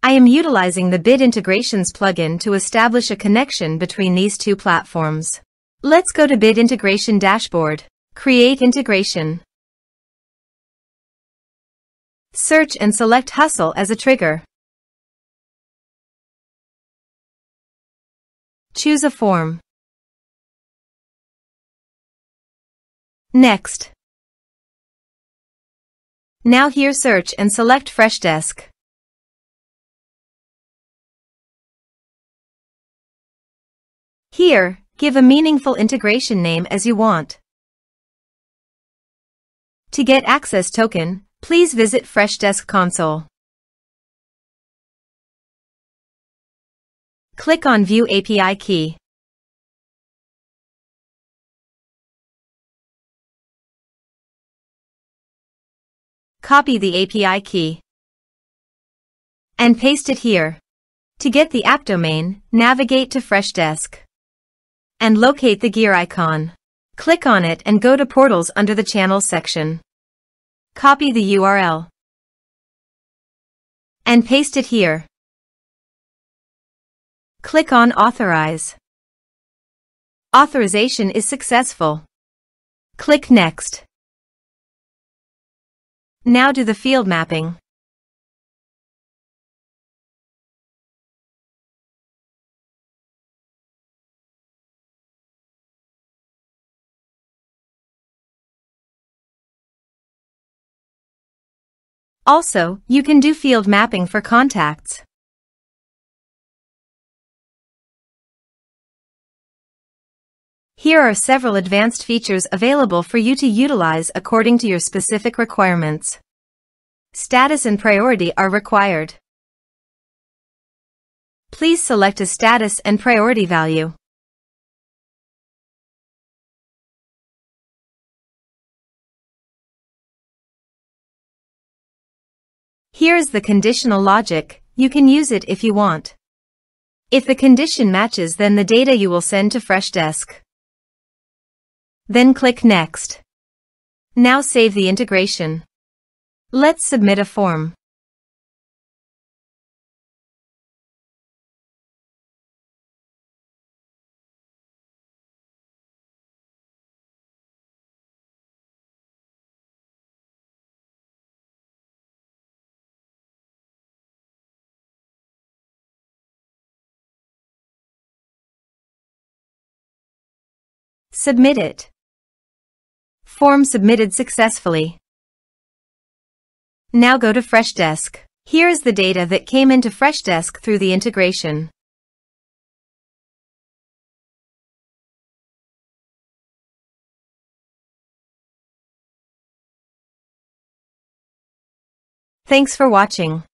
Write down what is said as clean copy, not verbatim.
I am utilizing the Bit Integrations plugin to establish a connection between these two platforms. Let's go to Bit Integration Dashboard. Create integration. Search and select Hustle as a trigger. Choose a form. Next. Now here search and select Freshdesk. Here, give a meaningful integration name as you want. To get access token, please visit Freshdesk console. Click on View API key. Copy the API key and paste it here. To get the app domain, navigate to Freshdesk and locate the gear icon. Click on it and go to Portals under the Channels section. Copy the URL and paste it here. Click on Authorize. Authorization is successful. Click Next. Now do the field mapping. Also, you can do field mapping for contacts. Here are several advanced features available for you to utilize according to your specific requirements. Status and priority are required. Please select a status and priority value. Here is the conditional logic. You can use it if you want. If the condition matches, then the data you will send to Freshdesk. Then click Next. Now save the integration. Let's submit a form. Submit it. Form submitted successfully. Now go to Freshdesk. Here is the data that came into Freshdesk through the integration. Thanks for watching.